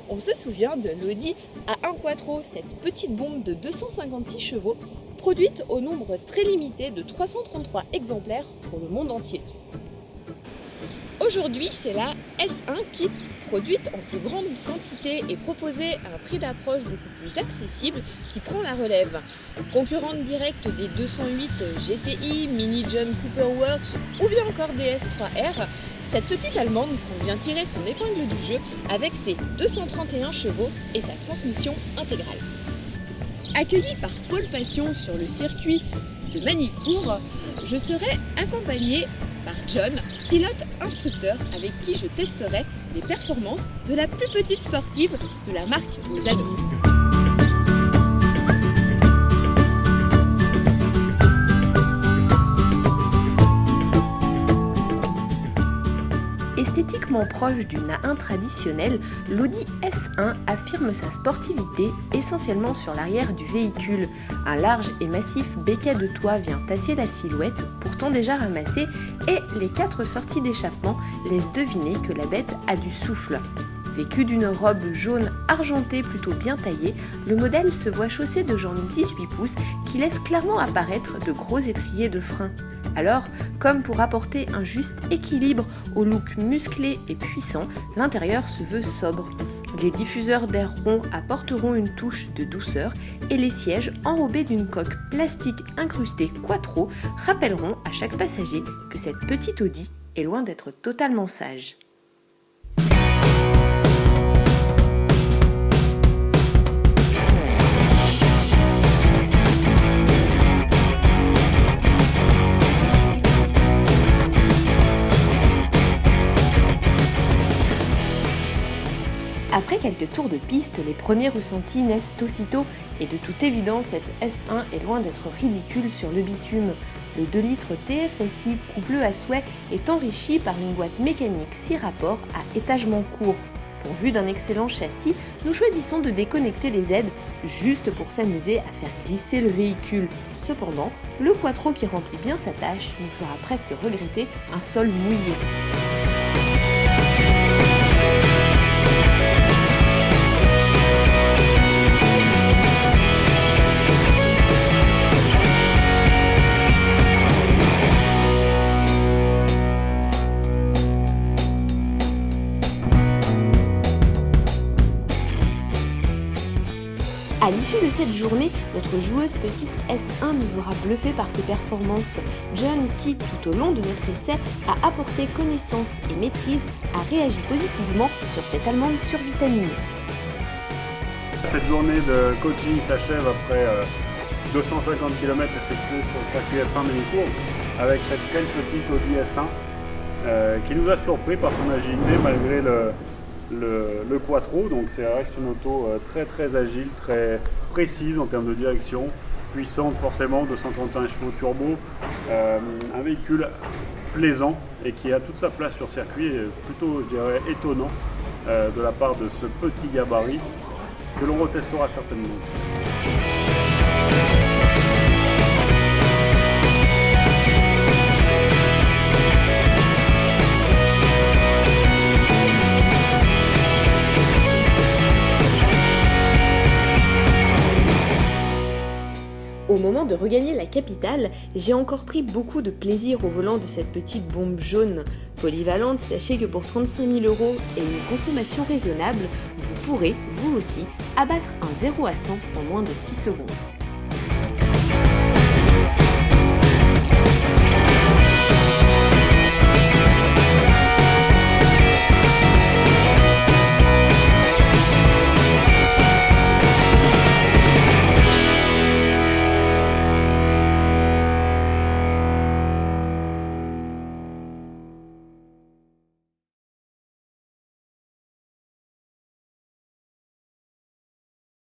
On se souvient de l'Audi A1 Quattro, cette petite bombe de 256 chevaux, produite au nombre très limité de 333 exemplaires pour le monde entier. Aujourd'hui, c'est la S1 qui, produite en plus grande quantité et proposée à un prix d'approche beaucoup plus accessible, qui prend la relève. Concurrente directe des 208 GTI, Mini John Cooper Works ou bien encore des S3R, cette petite Allemande compte bien tirer son épingle du jeu avec ses 231 chevaux et sa transmission intégrale. Accueilli par Paul Passion sur le circuit de Manicourt, je serai accompagné par John, pilote instructeur avec qui je testerai les performances de la plus petite sportive de la marque Misano. Esthétiquement proche d'une A1 traditionnelle, l'Audi S1 affirme sa sportivité essentiellement sur l'arrière du véhicule. Un large et massif béquet de toit vient tasser la silhouette, pourtant déjà ramassée, et les 4 sorties d'échappement laissent deviner que la bête a du souffle. Vêtu d'une robe jaune argentée plutôt bien taillée, le modèle se voit chaussé de jantes 18 pouces qui laissent clairement apparaître de gros étriers de frein. Alors, comme pour apporter un juste équilibre au look musclé et puissant, l'intérieur se veut sobre. Les diffuseurs d'air rond apporteront une touche de douceur et les sièges enrobés d'une coque plastique incrustée Quattro rappelleront à chaque passager que cette petite Audi est loin d'être totalement sage. Après quelques tours de piste, les premiers ressentis naissent aussitôt et de toute évidence, cette S1 est loin d'être ridicule sur le bitume. Le 2 litres TFSI couple à souhait est enrichi par une boîte mécanique 6 rapports à étagement court. Pourvu d'un excellent châssis, nous choisissons de déconnecter les aides juste pour s'amuser à faire glisser le véhicule. Cependant, le Quattro qui remplit bien sa tâche nous fera presque regretter un sol mouillé. À l'issue de cette journée, notre joueuse petite S1 nous aura bluffé par ses performances. John, qui tout au long de notre essai a apporté connaissance et maîtrise, a réagi positivement sur cette Allemande survitaminée. Cette journée de coaching s'achève après 250 km effectués sur le circuit F1 Manicourt avec cette belle petite Audi S1 qui nous a surpris par son agilité malgré le Quattro. Donc ça reste une auto très agile, très précise en termes de direction, puissante forcément, 231 chevaux turbo, un véhicule plaisant et qui a toute sa place sur circuit et plutôt, je dirais, étonnant de la part de ce petit gabarit que l'on retestera certainement. Au moment de regagner la capitale, j'ai encore pris beaucoup de plaisir au volant de cette petite bombe jaune. Polyvalente, sachez que pour 35 000 € et une consommation raisonnable, vous pourrez, vous aussi, abattre un 0 à 100 en moins de 6 secondes.